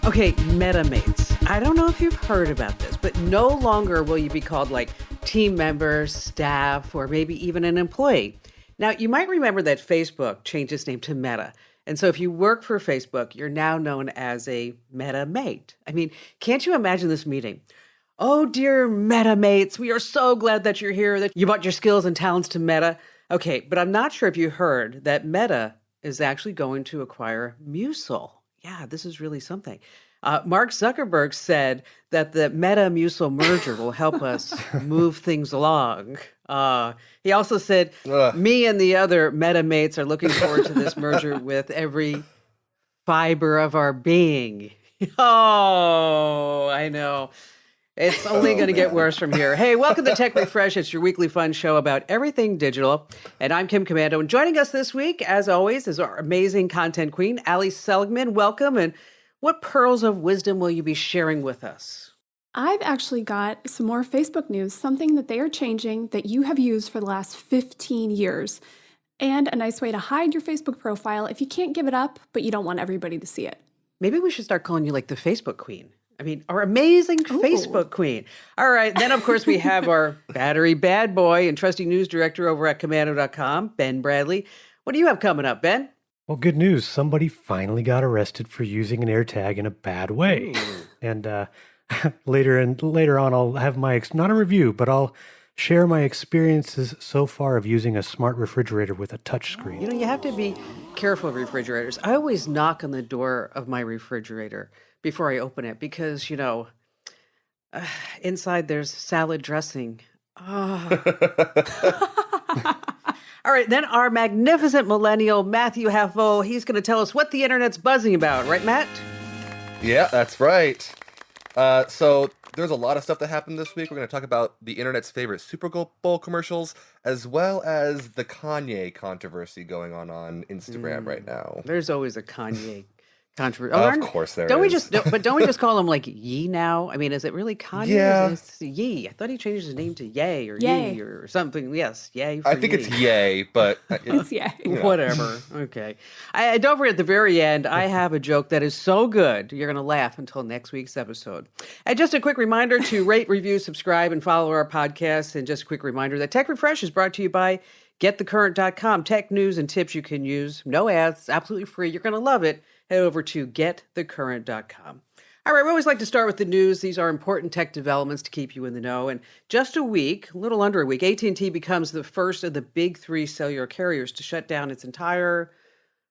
Okay, MetaMates. I don't know if you've heard about this, but no longer will you be called like team member, staff, or maybe even an employee. Now, you might remember that Facebook changed its name to Meta. And so if you work for Facebook, you're now known as a MetaMate. I mean, can't you imagine this meeting? Oh, dear MetaMates, we are so glad that you're here, that you brought your skills and talents to Meta. Okay, but I'm not sure if you heard that Meta is actually going to acquire Musil. Yeah, this is really something. Mark Zuckerberg said that the Meta Musil merger will help us move things along. He also said, Ugh. me and the other Meta mates are looking forward to this merger with every fiber of our being. Oh, I know. It's only going to get worse from here. Hey, welcome to Tech Refresh. It's your weekly fun show about everything digital. And I'm Kim Komando. And joining us this week, as always, is our amazing content queen, Ali Seligman. Welcome. And what pearls of wisdom will you be sharing with us? I've actually got some more Facebook news, something that they are changing that you have used for the last 15 years, and a nice way to hide your Facebook profile if you can't give it up, but you don't want everybody to see it. Maybe we should start calling you like the Facebook queen. I mean, our amazing Facebook queen. All right. Then, of course, we have our battery bad boy and trusty news director over at Komando.com, Ben Bradley. What do you have coming up, Ben? Well, good news. Somebody finally got arrested for using an AirTag in a bad way. And later on, I'll have not a review, but I'll share my experiences so far of using a smart refrigerator with a touchscreen. You know, you have to be careful of refrigerators. I always knock on the door of my refrigerator before I open it because, inside there's salad dressing. Oh. All right, then our magnificent millennial, Matthew Halfo, he's going to tell us what the internet's buzzing about. Right, Matt? Yeah, that's right. So there's a lot of stuff that happened this week. We're going to talk about the internet's favorite Super Bowl commercials, as well as the Kanye controversy going on Instagram right now. There's always a Kanye controversy. Of course there don't we is. don't we just call him like Ye now? I mean, is it really Kanye? Yeah. Or is it Ye? I thought he changed his name to Ye or Ye. Ye or something. Yes, Ye. I think it's Yay, but It's yeah. Whatever. Okay. I don't forget at the very end, I have a joke that is so good, you're going to laugh until next week's episode. And just a quick reminder to rate, review, subscribe, and follow our podcast. And just a quick reminder that Tech Refresh is brought to you by GetTheCurrent.com. Tech news and tips you can use. No ads, absolutely free. You're going to love it. Head over to GetTheCurrent.com. All right, we always like to start with the news. These are important tech developments to keep you in the know. And just a little under a week, AT&T becomes the first of the big three cellular carriers to shut down its entire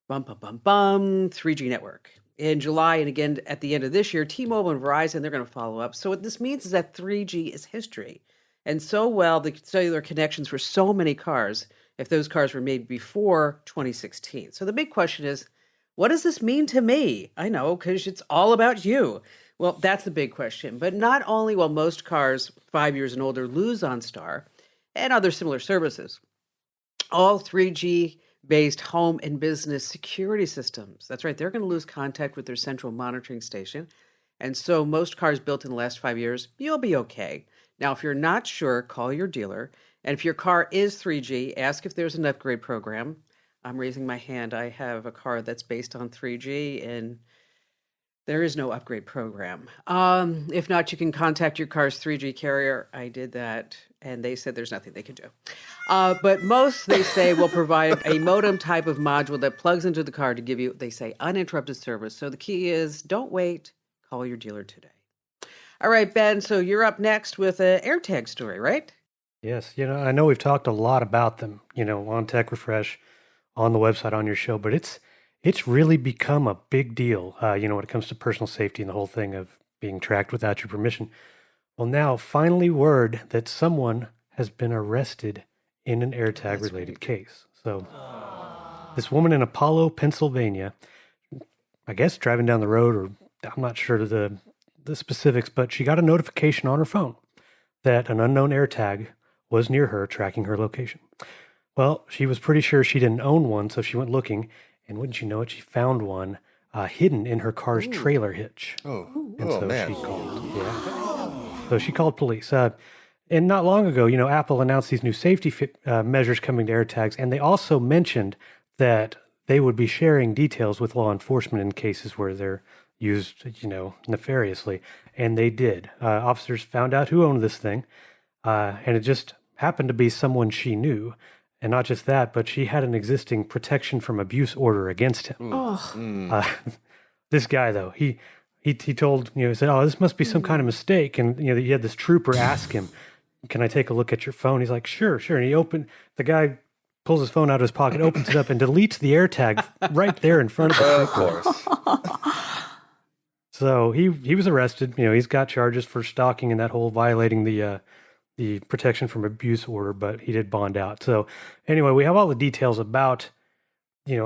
3G network. In July and again at the end of this year, T-Mobile and Verizon, they're going to follow up. So what this means is that 3G is history. And so well, the cellular connections for so many cars, if those cars were made before 2016. So the big question is, what does this mean to me? I know, because it's all about you. Well, that's the big question. But not only will most cars 5 years and older lose OnStar and other similar services, all 3G-based home and business security systems, that's right, they're going to lose contact with their central monitoring station. And so most cars built in the last 5 years, you'll be okay. Now, if you're not sure, call your dealer. And if your car is 3G, ask if there's an upgrade program. I'm raising my hand. I have a car that's based on 3G, and there is no upgrade program. If not, you can contact your car's 3G carrier. I did that, and they said there's nothing they can do. But most, they say, will provide a modem type of module that plugs into the car to give you, they say, uninterrupted service. So the key is don't wait. Call your dealer today. All right, Ben, so you're up next with an AirTag story, right? Yes, I know we've talked a lot about them, on Tech Refresh, on the website, on your show, but it's really become a big deal, when it comes to personal safety and the whole thing of being tracked without your permission. Well, now, finally word that someone has been arrested in an AirTag-related case. So this woman in Apollo, Pennsylvania, I guess driving down the road, or I'm not sure the specifics, but she got a notification on her phone that an unknown AirTag was near her, tracking her location. Well, she was pretty sure she didn't own one, so she went looking, and wouldn't you know it, she found one hidden in her car's trailer hitch. Man. She called police. And not long ago, Apple announced these new safety measures coming to AirTags, and they also mentioned that they would be sharing details with law enforcement in cases where they're used, nefariously. And they did. Officers found out who owned this thing, and it just happened to be someone she knew. And not just that, but she had an existing protection from abuse order against him. Oh, Uh, this guy, though, he told, he said, oh, this must be some kind of mistake. And, he had this trooper ask him, can I take a look at your phone? He's like, sure. And the guy pulls his phone out of his pocket, opens it up, and deletes the AirTag right there in front of the Of trooper. course. So he was arrested. He's got charges for stalking and that whole violating the protection from abuse order, but he did bond out. So anyway, we have all the details about,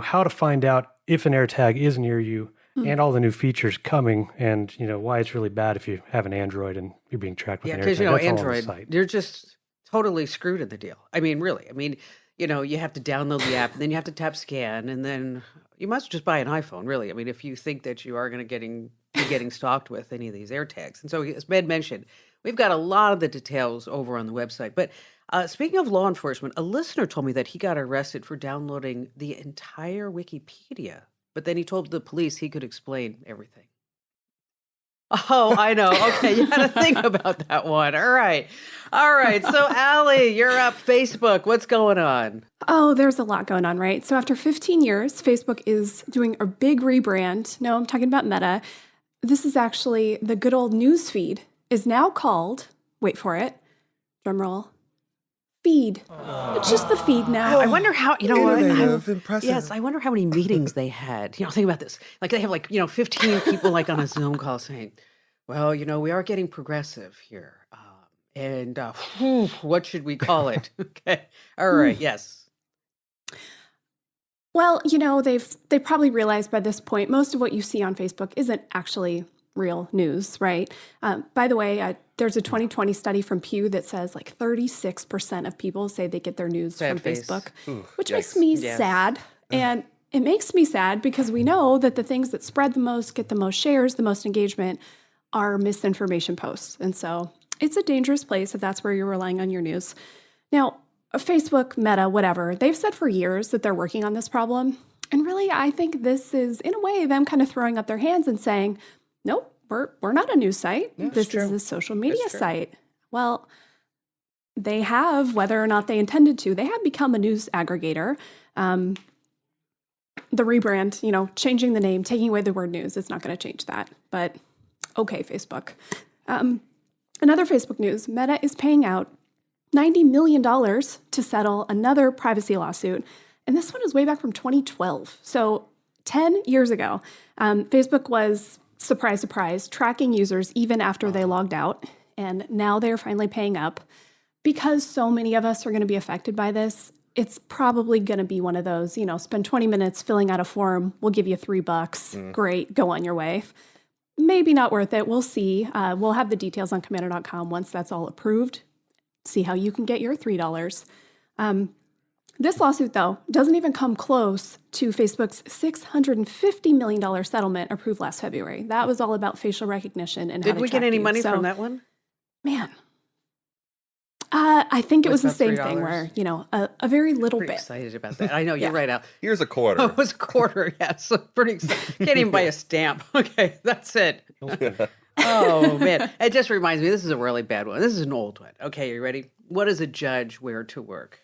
how to find out if an AirTag is near you and all the new features coming and, why it's really bad if you have an Android and you're being tracked with Yeah, an because AirTag. That's all on the Android, site. you're just totally screwed in the deal. I mean, really. I mean, you have to download the app, and then you have to tap scan, and then you must just buy an iPhone, really. I mean, if you think that you are going to be getting stalked with any of these AirTags. And so, as Ben mentioned, we've got a lot of the details over on the website. But speaking of law enforcement, a listener told me that he got arrested for downloading the entire Wikipedia, but then he told the police he could explain everything. Oh, I know. Okay, you had to think about that one. All right. All right. So, Allie, you're up. Facebook, what's going on? Oh, there's a lot going on, right? So after 15 years, Facebook is doing a big rebrand. No, I'm talking about Meta. This is actually the good old news feed is now called, wait for it, drum roll, feed. It's just the feed now. I wonder how, what? Innovative, impressive. Yes, I wonder how many meetings they had. Think about this. Like they have 15 people like on a Zoom call saying, well, we are getting progressive here. And what should we call it? Okay. All right. Yes. Well, they probably realized by this point most of what you see on Facebook isn't actually real news, right? By the way, there's a 2020 study from Pew that says 36% of people say they get their news Sad from face. Facebook, Ooh, which yikes. makes me Yes. sad. And it makes me sad because we know that the things that spread the most, get the most shares, the most engagement are misinformation posts. And so it's a dangerous place if that's where you're relying on your news. Now, Facebook, Meta, whatever, they've said for years that they're working on this problem. And really, I think this is, in a way, them kind of throwing up their hands and saying, nope, we're not a news site. Yeah, it's This true. is a social media true. site. Well, they have, whether or not they intended to, they have become a news aggregator. The rebrand, changing the name, taking away the word news, it's not going to change that. But okay, Facebook. Another Facebook news, Meta is paying out $90 million to settle another privacy lawsuit. And this one is way back from 2012. So 10 years ago, Facebook was, surprise, surprise, tracking users even after they logged out. And now they're finally paying up. Because so many of us are going to be affected by this, it's probably going to be one of those, spend 20 minutes filling out a form, we'll give you $3. Great, go on your way. Maybe not worth it. We'll see. We'll have the details on Komando.com once that's all approved. See how you can get your $3. This lawsuit, though, doesn't even come close to Facebook's $650 million settlement approved last February. That was all about facial recognition and how Did to we get track any you. money So, from that one? Man, I think it was Was the that same thing $3? where, a very little Pretty bit. excited about that. I know you're Yeah. right, Al. Here's a quarter. Oh, it was a quarter. Yes, pretty excited. Can't even buy a stamp. Okay, that's it. Oh man, it just reminds me. This is a really bad one. This is an old one. Okay, you ready? What does a judge wear to work?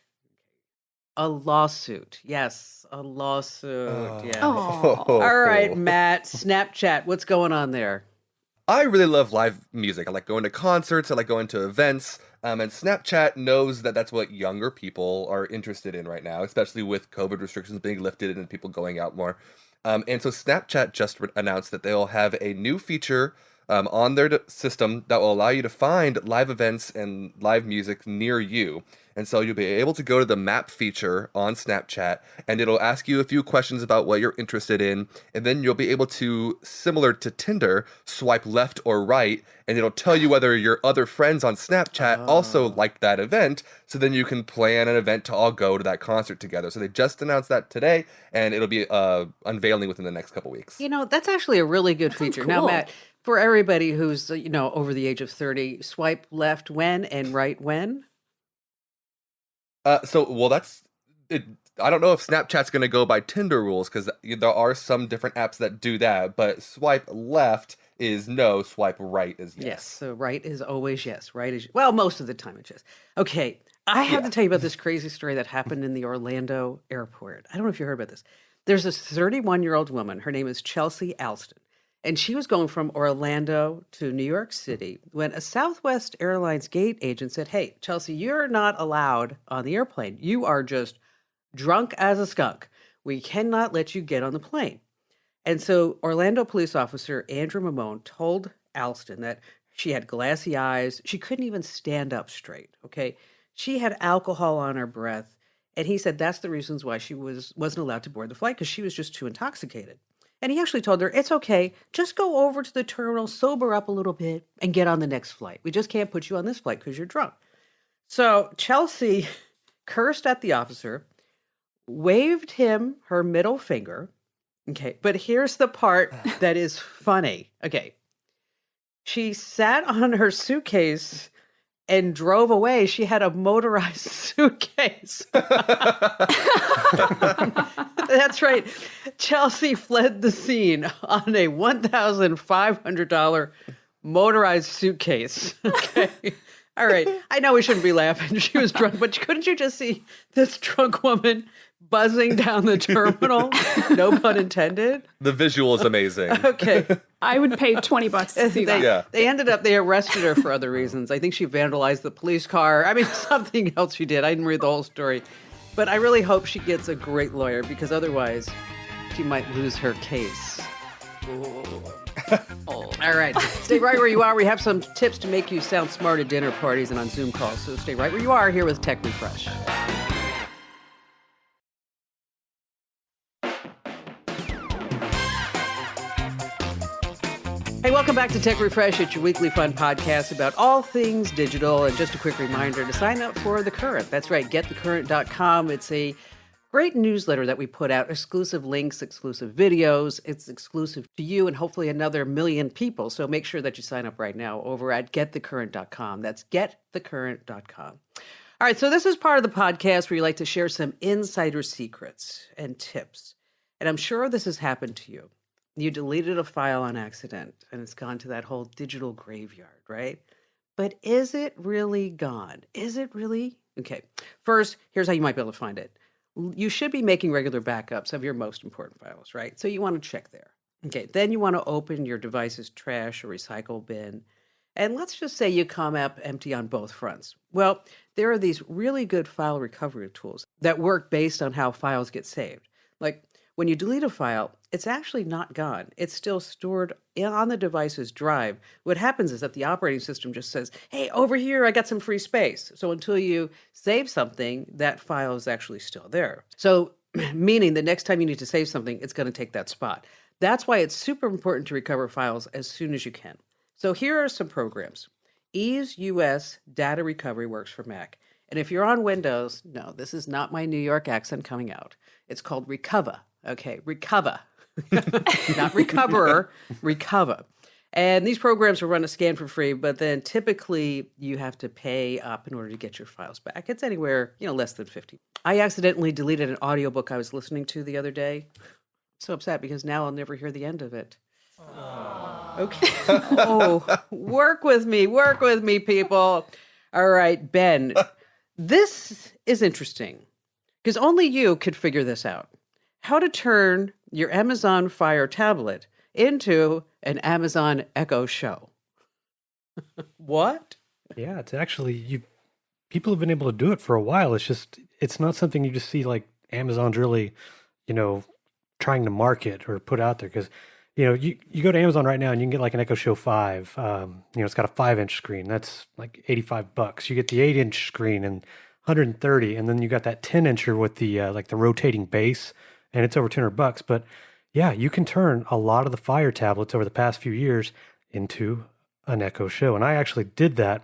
A lawsuit. Yes, a lawsuit. Yeah. Oh, All right, Matt. Snapchat. What's going on there? I really love live music. I like going to concerts. I like going to events. And Snapchat knows that that's what younger people are interested in right now, especially with COVID restrictions being lifted and people going out more. And so Snapchat just announced that they'll have a new feature on their system that will allow you to find live events and live music near you. And so you'll be able to go to the map feature on Snapchat, and it'll ask you a few questions about what you're interested in, and then you'll be able to, similar to Tinder, swipe left or right, and it'll tell you whether your other friends on Snapchat also liked that event, so then you can plan an event to all go to that concert together. So they just announced that today, and it'll be unveiling within the next couple weeks. That's actually a really good sounds feature. Now, cool. Matt, for everybody who's over the age of 30, swipe left when and right when. Well, that's it. I don't know if Snapchat's going to go by Tinder rules because there are some different apps that do that, but swipe left is no, swipe right is yes. Yes. So right is always yes. Right is, well, most of the time it's yes. Okay. I have to tell you about this crazy story that happened in the Orlando airport. I don't know if you heard about this. There's this 31-year-old woman. Her name is Chelsea Alston. And she was going from Orlando to New York City when a Southwest Airlines gate agent said, "Hey, Chelsea, you're not allowed on the airplane. You are just drunk as a skunk. We cannot let you get on the plane." And so Orlando police officer Andrew Mamone told Alston that she had glassy eyes. She couldn't even stand up straight. Okay. She had alcohol on her breath. And he said that's the reasons why she wasn't allowed to board the flight because she was just too intoxicated. And he actually told her, "It's okay. Just go over to the terminal, sober up a little bit, and get on the next flight. We just can't put you on this flight because you're drunk." So Chelsea cursed at the officer, waved him her middle finger. Okay, but here's the part that is funny. Okay, she sat on her suitcase and drove away. She had a motorized suitcase. That's right. Chelsea fled the scene on a $1,500 motorized suitcase. Okay. All right. I know we shouldn't be laughing. She was drunk, but couldn't you just see this drunk woman buzzing down the terminal? No pun intended. The visual is amazing. Okay. I would pay $20 to see that. They arrested her for other reasons. I think she vandalized the police car. I mean, something else she did. I didn't read the whole story. But I really hope she gets a great lawyer because otherwise she might lose her case. All right. Stay right where you are. We have some tips to make you sound smart at dinner parties and on Zoom calls. So stay right where you are here with Tech Refresh. Hey, welcome back to Tech Refresh. It's your weekly fun podcast about all things digital. And just a quick reminder to sign up for The Current. That's right, getthecurrent.com. It's a great newsletter that we put out, exclusive links, exclusive videos. It's exclusive to you and hopefully another million people. So make sure that you sign up right now over at getthecurrent.com. That's getthecurrent.com. All right, so this is part of the podcast where you like to share some insider secrets and tips. And I'm sure this has happened to you. You deleted a file on accident and it's gone to that whole digital graveyard, right? But is it really gone? Is it really? Okay. First, here's how you might be able to find it. You should be making regular backups of your most important files, right? So you want to check there. Okay. Then you want to open your device's trash or recycle bin. And let's just say you come up empty on both fronts. Well, there are these really good file recovery tools that work based on how files get saved. Like, when you delete a file, it's actually not gone. It's still stored on the device's drive. What happens is that the operating system just says, "Hey, over here, I got some free space." So until you save something, that file is actually still there. So meaning the next time you need to save something, it's going to take that spot. That's why it's super important to recover files as soon as you can. So here are some programs. Ease US Data Recovery works for Mac. And if you're on Windows, no, this is not my New York accent coming out. It's called Recover. Okay, Recover. Not Recoverer, Recover. And these programs will run a scan for free, but then typically you have to pay up in order to get your files back. It's anywhere, less than 50. I accidentally deleted an audiobook I was listening to the other day. I'm so upset because now I'll never hear the end of it. Aww. Okay. Oh, work with me, people. All right, Ben. This is interesting because only you could figure this out. How to turn your Amazon Fire tablet into an Amazon Echo Show. What? Yeah, it's actually people have been able to do it for a while. It's not something you just see like Amazon's really, trying to market or put out there because you go to Amazon right now and you can get like an Echo Show 5. It's got a 5-inch screen. That's like $85. You get the 8-inch screen and 130, and then you got that 10-incher with the like the rotating base, and it's over $200. But yeah, you can turn a lot of the Fire tablets over the past few years into an Echo Show, and I actually did that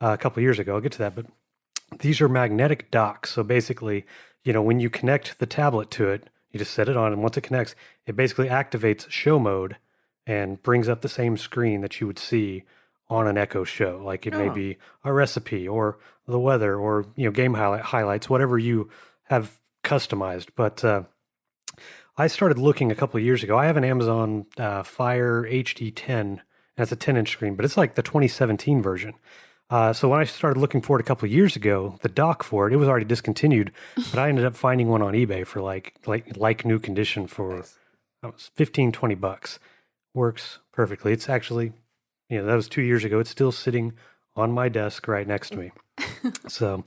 a couple of years ago. I'll get to that, but these are magnetic docks. So basically, when you connect the tablet to it, you just set it on, and once it connects, it basically activates show mode and brings up the same screen that you would see on an Echo Show. Like it may be a recipe or the weather or game highlights, whatever you have customized. But I started looking a couple of years ago. I have an Amazon Fire HD10. That's a 10-inch screen, but it's like the 2017 version. So when I started looking for it a couple of years ago, the dock for it was already discontinued, but I ended up finding one on eBay for like new condition for Nice. that was 15, $20. Works perfectly. It's actually, that was 2 years ago. It's still sitting on my desk right next to me. So,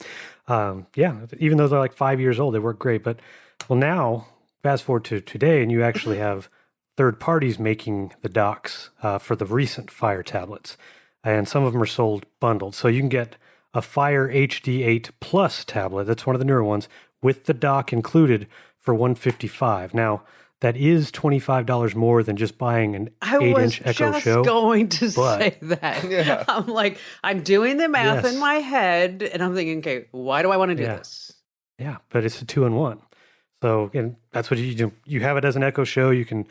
yeah, even though they're like 5 years old, they work great. But well, now fast forward to today, and you actually have third parties making the docks for the recent Fire tablets, and some of them are sold bundled. So you can get a Fire HD8 Plus tablet. That's one of the newer ones with the dock included for $155. Now that is $25 more than just buying an I was 8-inch Echo just Show. going to but- say that. Yeah. I'm like, I'm doing the math Yes. in my head, and I'm thinking, okay, why do I want to do Yeah. this? Yeah, but it's a 2-in-1. So, and that's what you do. You have it as an Echo Show. You can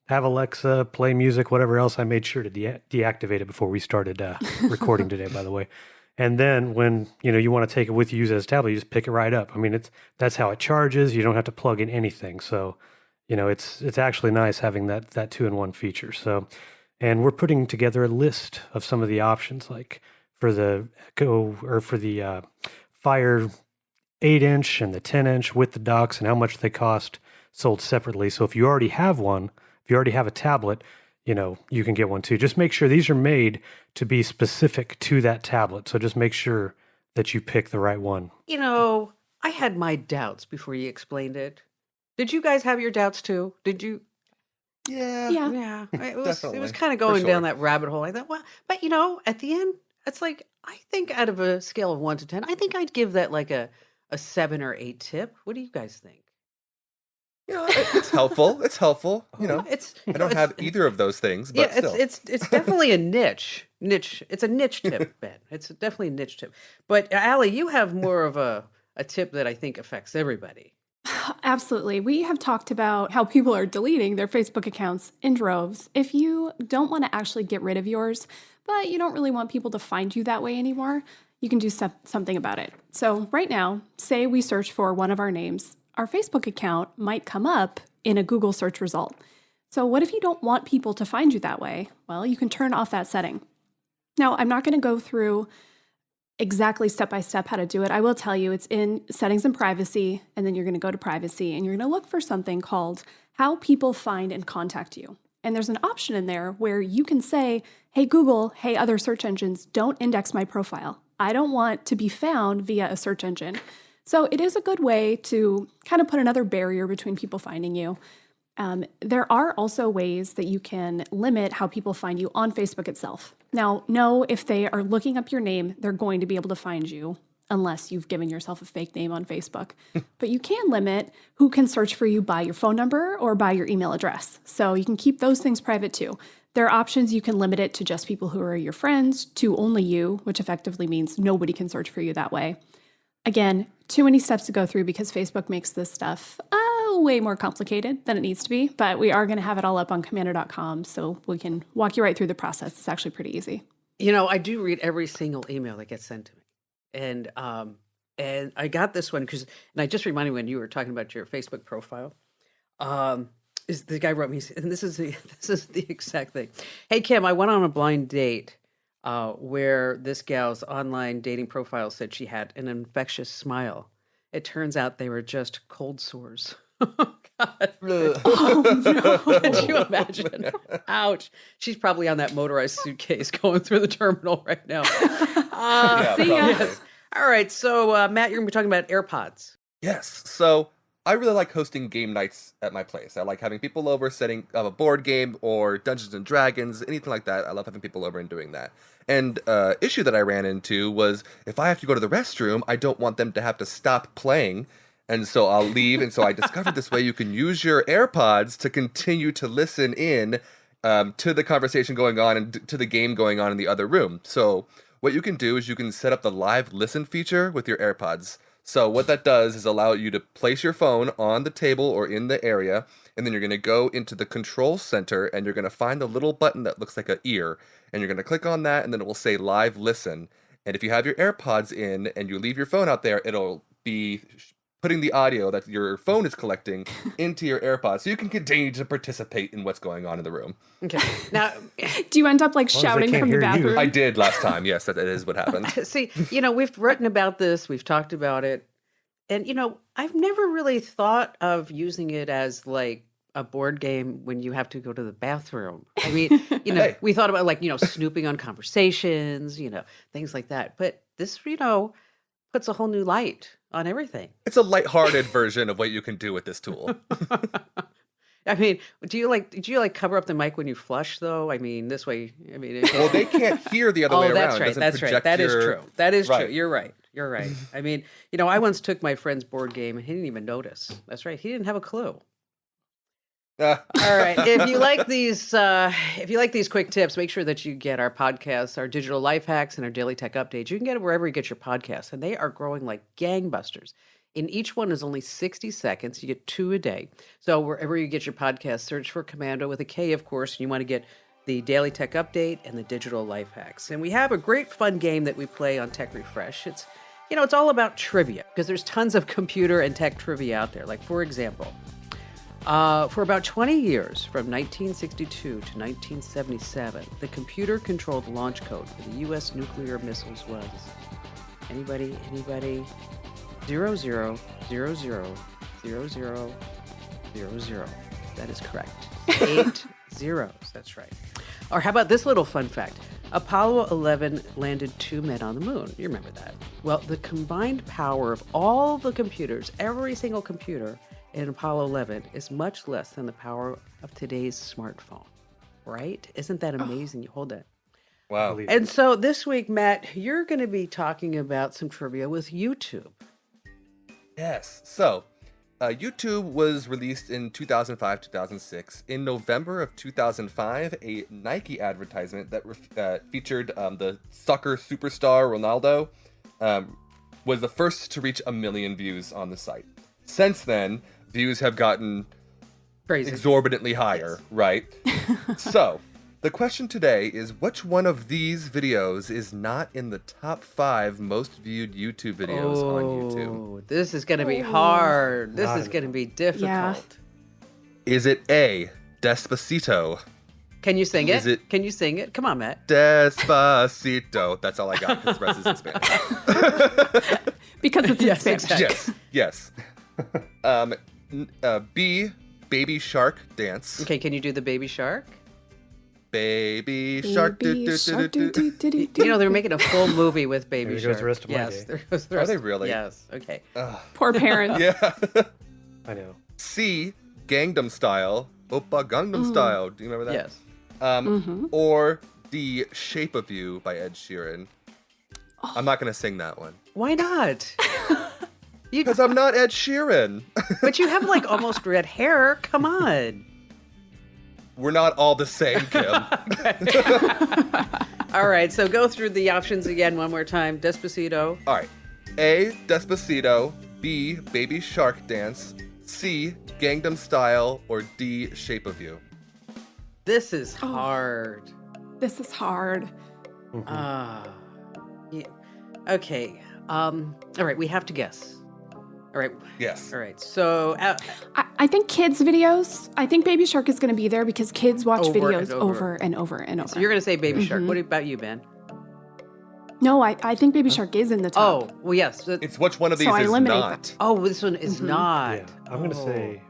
have Alexa play music, whatever else. I made sure to deactivate it before we started recording today, by the way. And then when you want to take it with you, use it as a tablet, you just pick it right up. I mean, that's how it charges. You don't have to plug in anything. So, it's actually nice having that 2-in-1 feature. So, and we're putting together a list of some of the options, like for the Echo or for the Fire 8-inch and the 10-inch with the docks and how much they cost, sold separately. So if you already have one, if you already have a tablet, you can get one too. Just make sure these are made to be specific to that tablet. So just make sure that you pick the right one. I had my doubts before you explained it. Did you guys have your doubts too? Did you? Yeah. Yeah. Yeah, it was Definitely, kind of for going down sure. that rabbit hole. I thought, well, but at the end, it's like I think out of a scale of 1 to 10, I think I'd give that like a 7 or 8 tip. What do you guys think? It's helpful. It's helpful. It's I don't have either of those things, but yeah, still. it's definitely a niche. It's a niche tip, Ben. It's definitely a niche tip. But Allie, you have more of a tip that I think affects everybody. Absolutely. We have talked about how people are deleting their Facebook accounts in droves. If you don't want to actually get rid of yours, but you don't really want people to find you that way anymore, you can do something about it. So right now, say we search for one of our names, our Facebook account might come up in a Google search result. So what if you don't want people to find you that way? Well, you can turn off that setting. Now, I'm not going to go through exactly step by step how to do it. I will tell you it's in settings and privacy, and then you're going to go to privacy and you're going to look for something called how people find and contact you. And there's an option in there where you can say, hey, Google, hey, other search engines, don't index my profile. I don't want to be found via a search engine. So it is a good way to kind of put another barrier between people finding you. There are also ways that you can limit how people find you on Facebook itself. Now, no, if they are looking up your name, they're going to be able to find you unless you've given yourself a fake name on Facebook. But you can limit who can search for you by your phone number or by your email address. So you can keep those things private too. There are options you can limit it to just people who are your friends, to only you, which effectively means nobody can search for you that way. Again, too many steps to go through because Facebook makes this stuff way more complicated than it needs to be, but we are going to have it all up on Komando.com so we can walk you right through the process. It's actually pretty easy. I do read every single email that gets sent to me. And I got this one and I just reminded me when you were talking about your Facebook profile. Is the guy wrote me, and this is the exact thing. Hey Kim, I went on a blind date where this gal's online dating profile said she had an infectious smile. It turns out they were just cold sores. Oh God. Oh, no. Could you imagine? Ouch. She's probably on that motorized suitcase going through the terminal right now. Yeah, See ya. probably. Yes. All right. So, Matt, you're going to be talking about AirPods. Yes. So I really like hosting game nights at my place. I like having people over, setting up a board game or Dungeons and Dragons, anything like that. I love having people over and doing that. And issue that I ran into was if I have to go to the restroom, I don't want them to have to stop playing. And so I'll leave. And so I discovered this way you can use your AirPods to continue to listen in to the conversation going on and to the game going on in the other room. So what you can do is you can set up the live listen feature with your AirPods. So what that does is allow you to place your phone on the table or in the area, and then you're going to go into the control center and you're going to find the little button that looks like an ear, and you're going to click on that, and then it will say live listen. And if you have your AirPods in and you leave your phone out there, it'll be putting the audio that your phone is collecting into your AirPods so you can continue to participate in what's going on in the room. Okay. Now, Do you end up like As long as they shouting can't from the hear you. bathroom? I did last time. Yes, that is what happened. see, we've written about this, we've talked about it, and I've never really thought of using it as like a board game when you have to go to the bathroom. I mean, Hey. we thought about like, snooping on conversations, things like that. But this, puts a whole new light on everything. It's a lighthearted version of what you can do with this tool. I mean, do you like cover up the mic when you flush though? I mean, this way, Well, they can't hear the other way oh, around. that's It right. doesn't That's right. project That is your- true. That is true. Right. You're right. You're right. I mean, I once took my friend's board game and he didn't even notice. That's right. He didn't have a clue. Ah. All right. If you like these quick tips, make sure that you get our podcasts, our digital life hacks, and our daily tech updates. You can get it wherever you get your podcasts, and they are growing like gangbusters. And each one is only 60 seconds. You get 2 a day. So wherever you get your podcast, search for Komando with a K, of course. And you want to get the daily tech update and the digital life hacks. And we have a great fun game that we play on Tech Refresh. It's it's all about trivia because there's tons of computer and tech trivia out there. Like, for example, for about 20 years, from 1962 to 1977, the computer-controlled launch code for the U.S. nuclear missiles was anybody? 00000000. That is correct. 8 zeros. That's right. Or how about this little fun fact? Apollo 11 landed 2 men on the moon. You remember that? Well, the combined power of all the computers, every single computer in Apollo 11 is much less than the power of today's smartphone. Right? Isn't that amazing? You hold that. Wow. Believe And so this week, Matt, you're going to be talking about some trivia with YouTube. Yes. So, YouTube was released in 2005, 2006. In November of 2005, a Nike advertisement that featured the soccer superstar Ronaldo was the first to reach 1 million views on the site. Since then, views have gotten Crazy. exorbitantly higher, right? So, the question today is, which one of these videos is not in the top 5 most viewed YouTube videos on YouTube? Oh, this is going to be hard. This Not is in going to be difficult. Is it A, Despacito? Can you sing it? Is it- Can you sing it? Come on, Matt. Despacito. That's all I got because the rest is in Spanish. Because it's in Yes, Spanish. exactly. Yes. B, Baby Shark Dance. Okay, can you do the baby shark? Baby Shark. Baby shark, do. do. They're making a full movie with baby There shark. goes the rest of my yes, day. there goes the Are rest. they really? Yes. Okay. Poor parents. Yeah. I know. C, Gangnam Style. Oppa Gangnam Style. Do you remember that? Yes. Or D, Shape of You by Ed Sheeran. I'm not going to sing that one. Why not? Because I'm not Ed Sheeran. But you have like almost red hair. Come on. We're not all the same, Kim. All right, so go through the options again one more time. Despacito. All right. A, Despacito. B, Baby Shark Dance. C, Gangnam Style. Or D, Shape of You. This is hard. This is hard. Ah. Yeah. Okay. All right, we have to guess. All right. Yes. All right. So I think kids' videos. I think Baby Shark is going to be there because kids watch Over videos and over. over and over and over. so you're going to say Baby Shark. What about you, Ben? No, I think Baby Shark is in the top. Oh, well, yes. It's which one of these So I is eliminate not. Oh, this one is not. Yeah, I'm gonna Oh. say,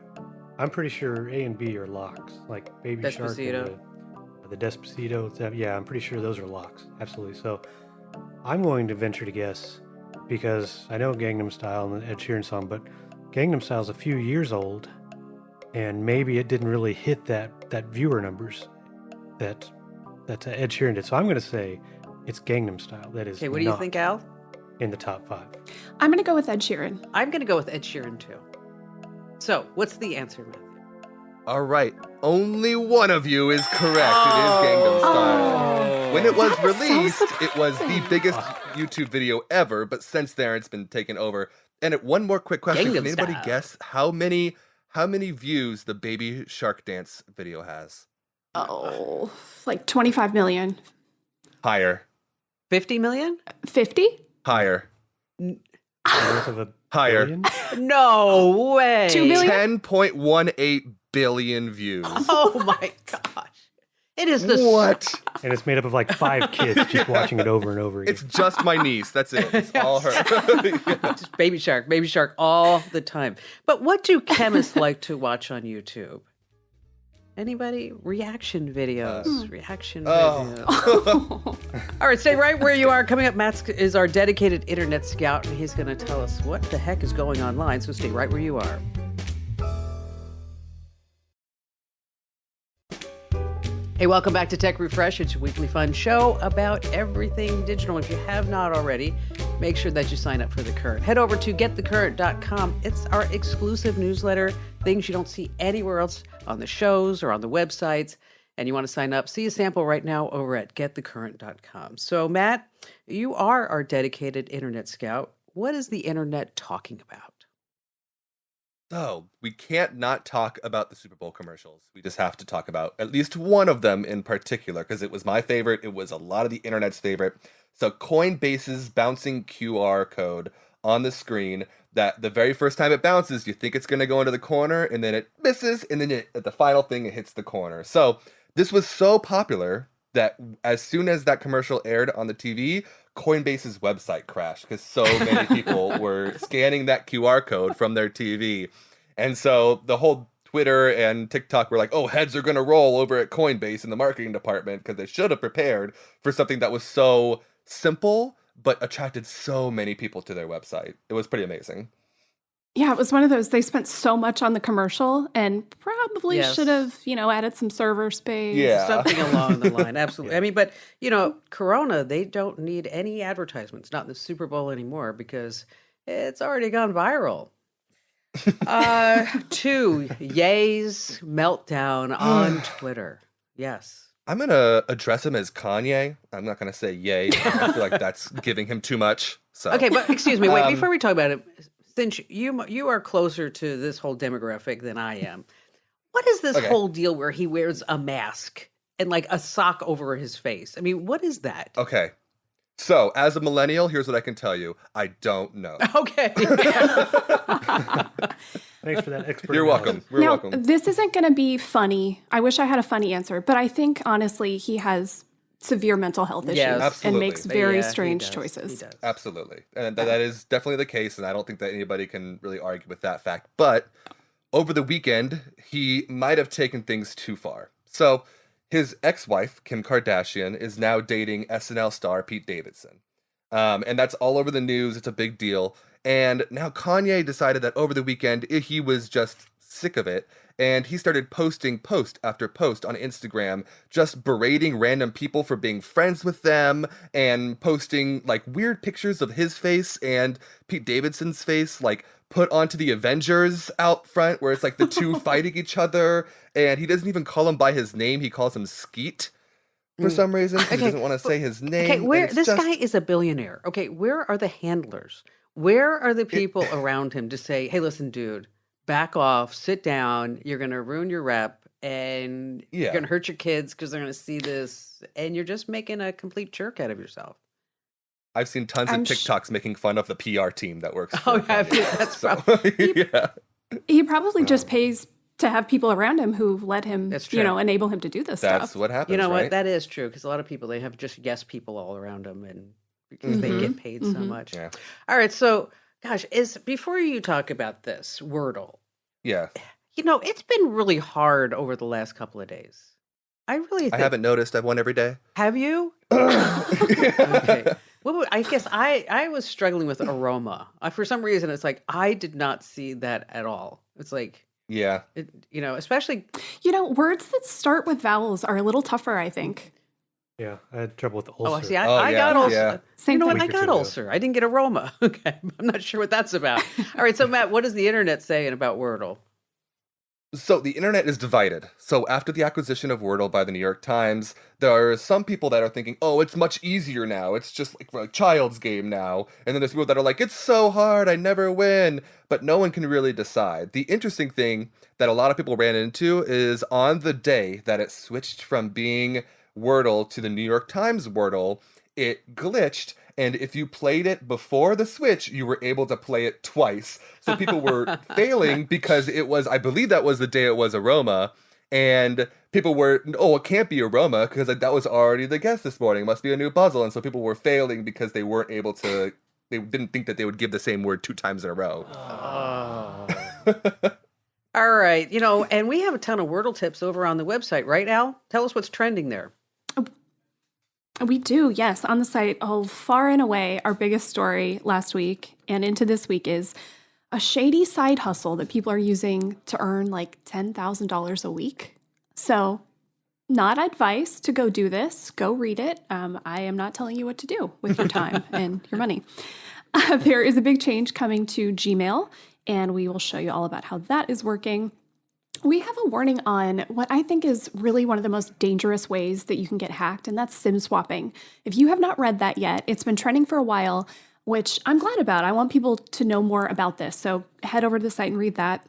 I'm pretty sure A and B are locks. Like Baby Shark Despacito. and the Despacito. Yeah, I'm pretty sure those are locks. Absolutely. So I'm going to venture to guess because I know Gangnam Style and the Ed Sheeran song, but Gangnam Style is a few years old, and maybe it didn't really hit that viewer numbers that Ed Sheeran did. So I'm going to say it's Gangnam Style. That is Okay, what do you not think, Al? in the top 5. I'm going to go with Ed Sheeran. I'm going to go with Ed Sheeran, too. So, what's the answer, Matthew? All right. Only one of you is correct. It is Gangnam Style. When it was That is so released, it was the surprising. biggest YouTube video ever, but since then it's been taken over. And one more quick question. Gangnam Can anybody Style. guess how many views the Baby Shark Dance video has? Oh, like 25 million. Higher. 50 million? 50? Higher. Worth of a Higher. billion? No way. 2 billion? 10.18 billion views. Oh my gosh. It is the What? And it's made up of like 5 kids just watching it over and over again. It's just my niece. That's it. It's all her. just baby shark all the time. But what do chemists like to watch on YouTube? Anybody? Reaction videos. Reaction videos. All right, stay right where you are. Coming up, Matt is our dedicated internet scout, and he's going to tell us what the heck is going online. So stay right where you are. Hey, welcome back to Tech Refresh. It's a weekly fun show about everything digital. If you have not already, make sure that you sign up for The Current. Head over to getthecurrent.com. It's our exclusive newsletter, things you don't see anywhere else on the shows or on the websites. And you want to sign up, see a sample right now over at getthecurrent.com. So, Matt, you are our dedicated internet scout. What is the internet talking about? So, we can't not talk about the Super Bowl commercials. We just have to talk about at least one of them in particular, because it was my favorite. It was a lot of the internet's favorite. So, Coinbase's bouncing QR code on the screen, that the very first time it bounces, you think it's going to go into the corner, and then it misses, and then at the final thing, it hits the corner. So, this was so popular that as soon as that commercial aired on the TV, Coinbase's website crashed because so many people were scanning that QR code from their TV. And so the whole Twitter and TikTok were like, oh, heads are going to roll over at Coinbase in the marketing department because they should have prepared for something that was so simple but attracted so many people to their website. It was pretty amazing. Yeah, it was one of those, they spent so much on the commercial and probably should have, added some server space. Yeah. Something along the line. Absolutely. I mean, but, Corona, they don't need any advertisements, not in the Super Bowl anymore, because it's already gone viral. 2, Ye's meltdown on Twitter. Yes. I'm going to address him as Kanye. I'm not going to say yay. I feel like that's giving him too much. So. Okay, but excuse me. Wait, before we talk about it, since you are closer to this whole demographic than I am, what is this whole deal where he wears a mask and like a sock over his face? I mean, what is that? Okay. So, as a millennial, here's what I can tell you. I don't know. Okay. Thanks for that expert. You're welcome. You're Now, welcome. this isn't going to be funny. I wish I had a funny answer, but I think, honestly, he has severe mental health issues Yes. and Absolutely. makes very Yeah, strange he does. choices. He does. Absolutely. And that is definitely the case, and I don't think that anybody can really argue with that fact. But over the weekend, he might have taken things too far. So, his ex-wife, Kim Kardashian, is now dating SNL star Pete Davidson. And that's all over the news. It's a big deal. And now Kanye decided that over the weekend, he was just sick of it. And he started posting post after post on Instagram, just berating random people for being friends with them and posting like weird pictures of his face and Pete Davidson's face, like put onto the Avengers out front where it's like the two fighting each other. And he doesn't even call him by his name. He calls him Skeet for some reason. He doesn't want to say his name. Okay, where and it's this just- guy is a billionaire. Okay, where are the handlers? Where are the people around him to say, "Hey, listen, dude, back off, sit down. You're going to ruin your rep, and you're Yeah. going to hurt your kids because they're going to see this, and you're just making a complete jerk out of yourself." I've seen tons of TikToks making fun of the PR team that works for Oh, yeah, Kanye. that's So, probably yeah. He probably just pays to have people around him who let him, That's true. enable him to do this That's stuff. what happens, You know right? what? That is true because a lot of people they have just yes people all around them, and because they get paid so much. Yeah. All right, so gosh, is before you talk about this Wordle, Yeah. it's been really hard over the last couple of days. I really I think. haven't noticed. I've won every day. Have you? Okay. Well, I guess I was struggling with aroma. For some reason, it's like I did not see that at all. It's like Yeah. especially Words that start with vowels are a little tougher, I think. Yeah, I had trouble with the oh, ulcer. see, Oh, I yeah, got ulcer. yeah. Same You know what? thing. I Week or got two ago. ulcer. I didn't get aroma. Okay, I'm not sure what that's about. All right, so Matt, what is the internet saying about Wordle? So the internet is divided. So after the acquisition of Wordle by the New York Times, there are some people that are thinking, oh, it's much easier now. It's just like a child's game now. And then there's people that are like, it's so hard. I never win. But no one can really decide. The interesting thing that a lot of people ran into is on the day that it switched from being Wordle to the New York Times Wordle, it glitched and if you played it before the Switch, you were able to play it twice. So people were failing because it was, I believe that was the day it was Aroma, and people were, oh, it can't be Aroma because that was already the guess this morning. It must be a new puzzle. And so people were failing because they weren't able to, they didn't think that they would give the same word 2 times in a row. All right. And we have a ton of Wordle tips over on the website, right, Al? Tell us what's trending there. We do, yes. On the site, far and away, our biggest story last week and into this week is a shady side hustle that people are using to earn like $10,000 a week. So, not advice to go do this. Go read it. I am not telling you what to do with your time and your money. There is a big change coming to Gmail, and we will show you all about how that is working. We have a warning on what I think is really one of the most dangerous ways that you can get hacked, and that's SIM swapping. If you have not read that yet, it's been trending for a while, which I'm glad about. I want people to know more about this, so head over to the site and read that.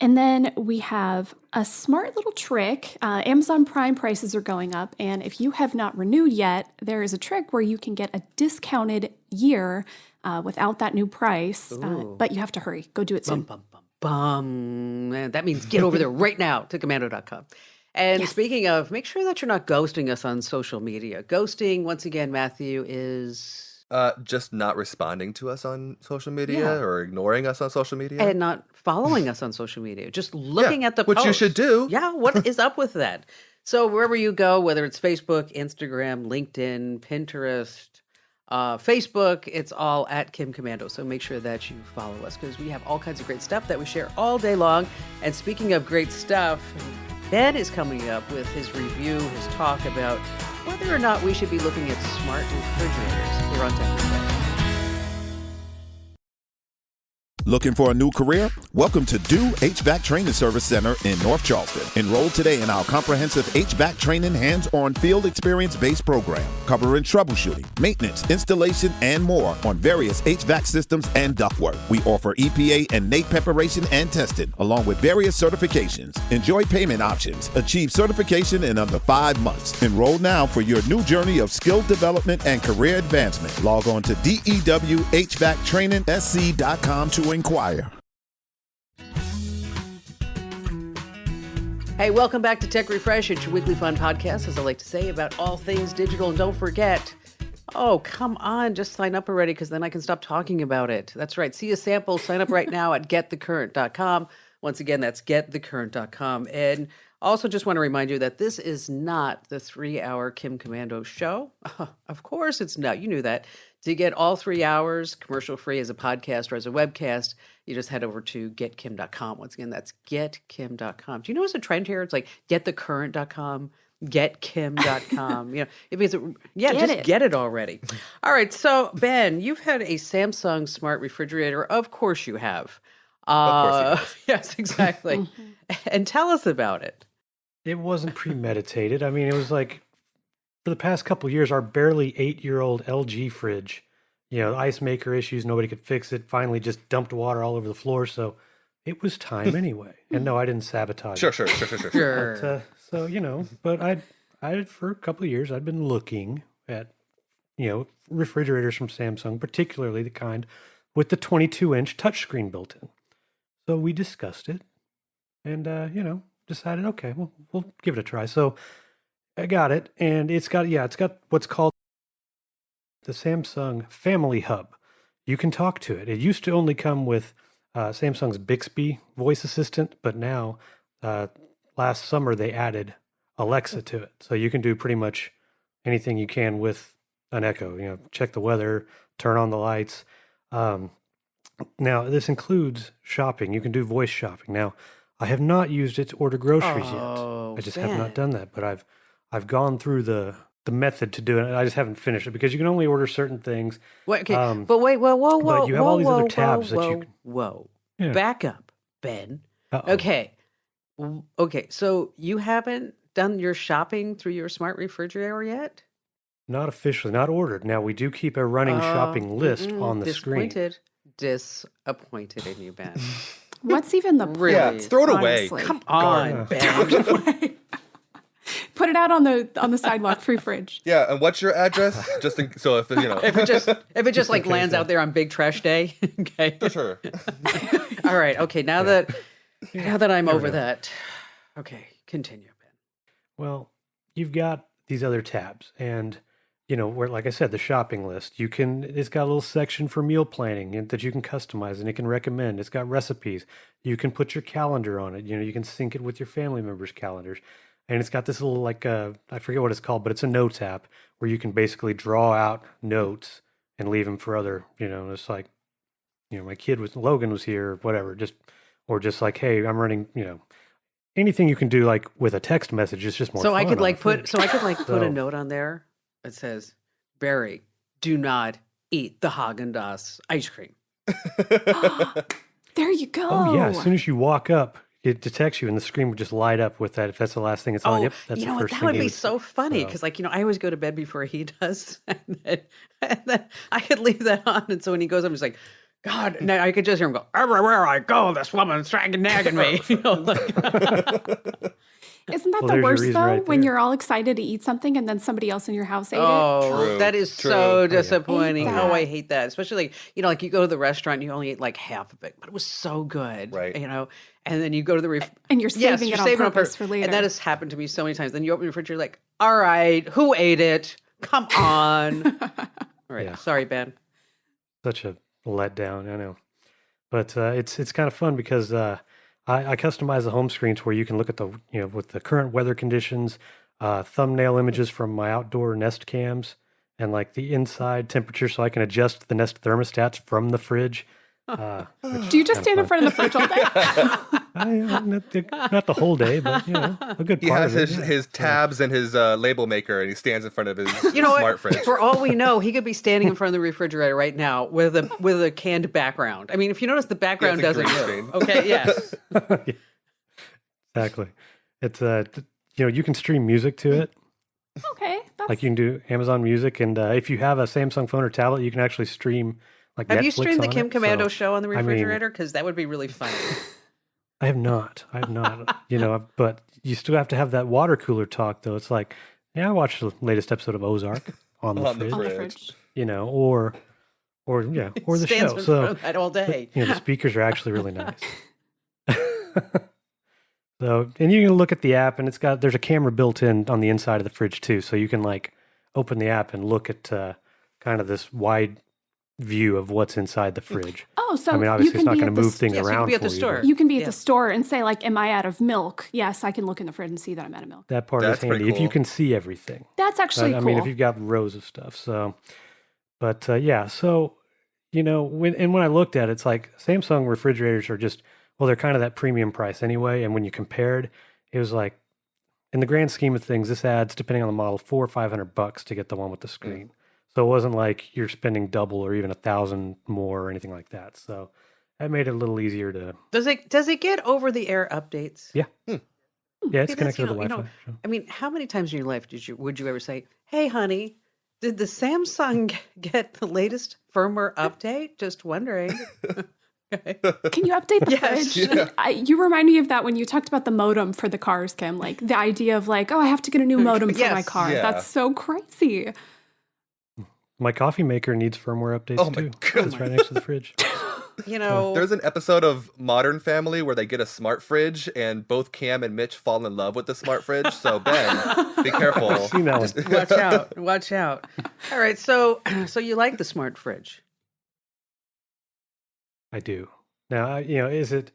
And then we have a smart little trick. Amazon Prime prices are going up, and if you have not renewed yet, there is a trick where you can get a discounted year without that new price, but you have to hurry. Go do it soon. Man, that means get over there right now to Komando.com. And speaking of, make sure that you're not ghosting us on social media. Ghosting, once again, Matthew, is... just not responding to us on social media or ignoring us on social media. And not following us on social media. Just looking at the which post. you should do. Yeah, what is up with that? So wherever you go, whether it's Facebook, Instagram, LinkedIn, Pinterest, Facebook, it's all at Kim Komando. So make sure that you follow us because we have all kinds of great stuff that we share all day long. And speaking of great stuff, Ben is coming up with his review, his talk about whether or not we should be looking at smart refrigerators here on Tech Refresh. Looking for a new career? Welcome to Do HVAC Training Service Center in North Charleston. Enroll today in our comprehensive HVAC training hands-on field experience-based program, covering troubleshooting, maintenance, installation, and more on various HVAC systems and ductwork. We offer EPA and NAEP preparation and testing, along with various certifications. Enjoy payment options. Achieve certification in under 5 months. Enroll now for your new journey of skill development and career advancement. Log on to dewhvactrainingsc.com to inquire. Hey, welcome back to Tech Refresh. It's your weekly fun podcast, as I like to say, about all things digital. And don't forget, oh, come on, just sign up already because then I can stop talking about it. That's right. See a sample. Sign up right now at getthecurrent.com. Once again, that's getthecurrent.com. And also just want to remind you that this is not the 3-hour Kim Komando show. Of course it's not. You knew that. To get all 3 hours commercial-free as a podcast or as a webcast, you just head over to getkim.com. Once again, that's getkim.com. Do you know what's a trend here? It's like getthecurrent.com, getkim.com. It means, get it already. All right, so Ben, you've had a Samsung smart refrigerator. Of course you have. Of course Yes, exactly. And tell us about it. It wasn't premeditated. I mean, it was like, for the past couple of years, our barely 8-year-old LG fridge, ice maker issues, nobody could fix it, finally just dumped water all over the floor. So it was time anyway. And no, I didn't sabotage Sure. it. But I for a couple of years, I'd been looking at, refrigerators from Samsung, particularly the kind with the 22-inch touchscreen built in. So we discussed it and, decided, okay, well, we'll give it a try. So I got it, and it's got what's called the Samsung Family Hub. You can talk to it. It used to only come with Samsung's Bixby voice assistant, but now, last summer, they added Alexa to it. So you can do pretty much anything you can with an Echo. Check the weather, turn on the lights. Now, this includes shopping. You can do voice shopping. Now, I have not used it to order groceries yet. I just have not done that, but I've gone through the method to do it. I just haven't finished it because you can only order certain things. Wait, okay, but wait, whoa, but you have all these other tabs that you can. Whoa, Yeah. back up, Ben. Uh-oh. Okay, so you haven't done your shopping through your smart refrigerator yet? Not officially, not ordered. Now, we do keep a running shopping list on the screen. Disappointed in you, Ben. What's even the point? Really? Yeah, throw it away. honestly? Come on, Ben. Put it out on the sidewalk, free fridge. Yeah, and what's your address? Just so if you know. If it just like lands out there on big trash day. Okay. For sure. All right. Okay. Now that I'm There we over go. that. Okay. Continue, Ben. Well, you've got these other tabs, and where, like I said, the shopping list. It's got a little section for meal planning and that you can customize and it can recommend. It's got recipes. You can put your calendar on it. You can sync it with your family members' calendars. And it's got this little I forget what it's called, but it's a notes app where you can basically draw out notes and leave them for other, it's like, my Logan was here, or whatever, or just like, hey, I'm running, anything you can do like with a text message is just more So fun I could on like the put fridge. so I could like put a So- note on there that says, Barry, do not eat the Haagen-Dazs ice cream. There you go. Oh yeah, as soon as you walk up, it detects you, and the screen would just light up with that. If that's the last thing it's on, yep, that's you know the what? first That thing would he be would so see. funny So- because, I always go to bed before he does, and then I could leave that on, and so when he goes up, he's like, "God!" Now I could just hear him go, "Everywhere I go, this woman's dragging nagging me." Isn't that Well, the there's your worst reason though? right When there. you're all excited to eat something and then somebody else in your house ate it? Oh, True, that is true. so Oh, yeah. disappointing. Hate Oh, I that. hate that. Especially like you go to the restaurant, and you only ate like half of it, but it was so good, Right. And then you go to the And you're saving it on saving purpose for later. And that has happened to me so many times. Then you open your fridge, you're like, all right, who ate it? Come on. All right, Yeah. sorry, Ben. Such a letdown, I know. But it's kind of fun because I customize the home screen to where you can look at with the current weather conditions, thumbnail images from my outdoor Nest cams, and like the inside temperature, so I can adjust the Nest thermostats from the fridge. Do you just stand in front of the fridge all day? Not the whole day, but a good He part has of it. his tabs and his label maker, and he stands in front of his You know smart what? fridge. For all we know, he could be standing in front of the refrigerator right now with a canned background. I mean, if you notice, the background it's a doesn't green move. screen. Okay, yes. Exactly. It's you can stream music to it. Okay, that's Like you can do Amazon Music, and if you have a Samsung phone or tablet, you can actually stream like Have Netflix you streamed the on Kim it. Komando So, show on the I mean- refrigerator? Because that would be really funny. I have not. But you still have to have that water cooler talk, though. It's like, yeah, I watched the latest episode of Ozark on the On the fridge, on the fridge. fridge. or the Stands show. in So front of that all day. the speakers are actually really nice. So, and you can look at the app, and there's a camera built in on the inside of the fridge too, so you can like open the app and look at kind of this wide view of what's inside the fridge. Oh, so I mean, you obviously, can it's not be going at to the move things yes, you can around be at the for store. but You can be at Yeah. the store and say, like, am I out of milk? Yes, I can look in the fridge and see that I'm out of milk. that part That's is handy pretty if you cool. can see everything. That's actually I cool. mean, if you've got rows of stuff. So, but yeah, so when I looked at it, it's like Samsung refrigerators are just they're kind of that premium price anyway. And when you compared, it was like in the grand scheme of things, this adds depending on the model $400 or $500 to get the one with the screen. So it wasn't like you're spending double or even 1,000 more or anything like that. So that made it a little easier to. Does it get over the air updates? Yeah, yeah, it's See, that's, connected to the Wi-Fi. so. I mean, how many times in your life would you ever say, "Hey, honey, did the Samsung get the latest firmware update?" Just wondering. Okay. Can you update the Yes. fridge? Yeah. You remind me of that when you talked about the modem for the cars, Kim. Like the idea of like, oh, I have to get a new modem for my Yes. car. Yeah. That's so crazy. My coffee maker needs firmware updates Oh my too. God. It's right next to the fridge. You know, There's an episode of Modern Family where they get a smart fridge, and both Cam and Mitch fall in love with the smart fridge. So Ben, be careful. Seen that one. watch out, watch out. All right, so you like the smart fridge? I do. Now, is it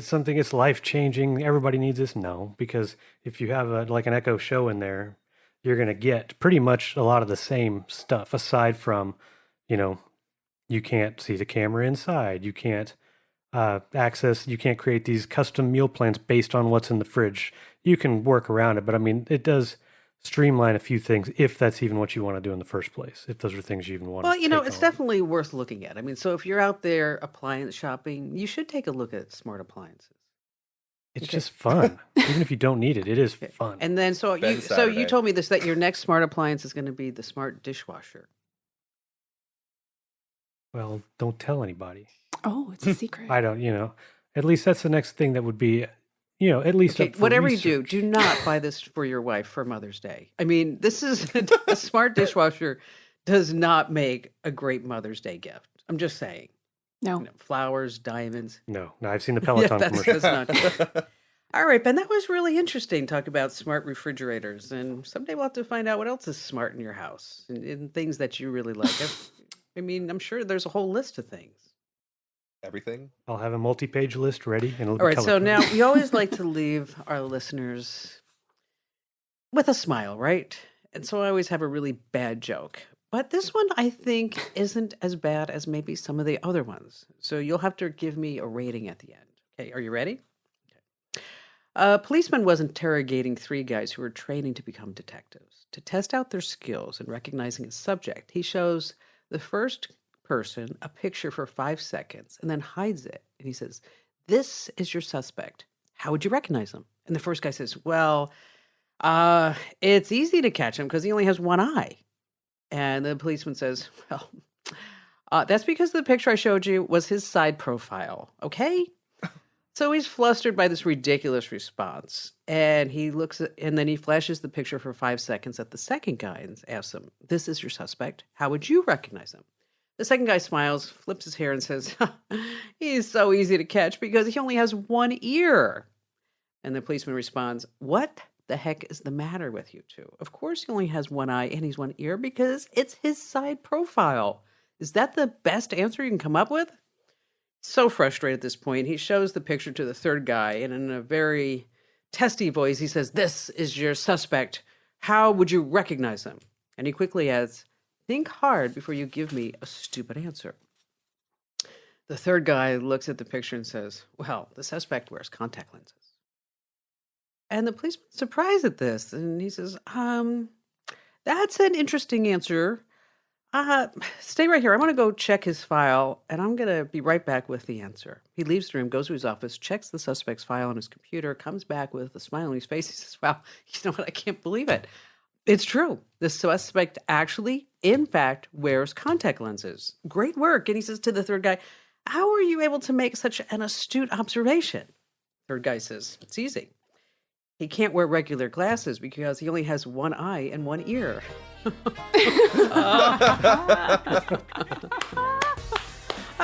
something it's life changing? Everybody needs this? No, because if you have like an Echo Show in there, you're going to get pretty much a lot of the same stuff. Aside from, you can't see the camera inside. You can't you can't create these custom meal plans based on what's in the fridge. You can work around it, but I mean, it does streamline a few things if that's even what you want to do in the first place. If those are things you even want Well, to it's definitely worth looking at. I mean, so if you're out there appliance shopping, you should take a look at smart appliances. It's Okay. just fun. Even if you don't need it, it is fun. And then so Ben you Saturday. told me that your next smart appliance is going to be the smart dishwasher. Well, don't tell anybody. Oh, it's a secret. I don't, at least that's the next thing that would be at least Okay, up for whatever research. you do not buy this for your wife for Mother's Day. I mean, this is a smart dishwasher does not make a great Mother's Day gift. I'm just saying. No. Flowers, diamonds. No, I've seen the Yeah, Peloton that's commercial. not true. All right, Ben, that was really interesting. Talk about smart refrigerators. And someday we'll have to find out what else is smart in your house and things that you really like. I mean, I'm sure there's a whole list of things. Everything. I'll have a multi-page list ready, and it'll be All right, so color-coded. now we always like to leave our listeners with a smile, right? And so I always have a really bad joke. But this one, I think, isn't as bad as maybe some of the other ones. So you'll have to give me a rating at the end. Okay, are you ready? Okay. A policeman was interrogating three guys who were training to become detectives. To test out their skills in recognizing a subject, he shows the first person a picture for 5 seconds and then hides it. And he says, "This is your suspect. How would you recognize him?" And the first guy says, "Well, it's easy to catch him because he only has one eye." And the policeman says, "Well, that's because the picture I showed you was his side profile, okay?" So he's flustered by this ridiculous response. And and then he flashes the picture for 5 seconds at the second guy and asks him, "This is your suspect. How would you recognize him?" The second guy smiles, flips his hair, and says, "He's so easy to catch because he only has one ear." And the policeman responds, "What the heck is the matter with you two? Of course he only has one eye and he's one ear because it's his side profile. Is that the best answer you can come up with?" So frustrated at this point, he shows the picture to the third guy, and in a very testy voice, he says, "This is your suspect. How would you recognize him?" And he quickly adds, "Think hard before you give me a stupid answer." The third guy looks at the picture and says, "Well, the suspect wears contact lenses." And the policeman's surprised at this, and he says, "That's an interesting answer. Stay right here. I want to go check his file, and I'm going to be right back with the answer." He leaves the room, goes to his office, checks the suspect's file on his computer, comes back with a smile on his face. He says, "Wow, you know what? I can't believe it. It's true. The suspect actually, in fact, wears contact lenses. Great work." And he says to the third guy, "How are you able to make such an astute observation?" Third guy says, "It's easy. He can't wear regular glasses because he only has one eye and one ear."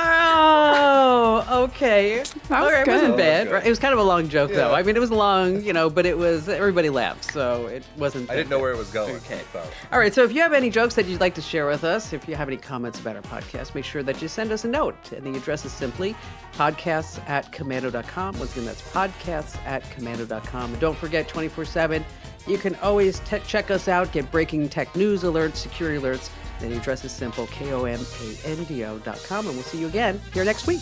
Oh, okay. That was It good. wasn't bad. good. Right? It was kind of a long joke, though. Yeah. I mean, it was long, but everybody laughed, so it wasn't. I didn't know where it was going. Okay. So. All right, so if you have any jokes that you'd like to share with us, if you have any comments about our podcast, make sure that you send us a note. And the address is simply podcasts@komando.com. Once again, that's podcasts@komando.com. And don't forget, 24/7, you can always check us out, get breaking tech news alerts, security alerts. And the address is simple, komando.com. And we'll see you again here next week.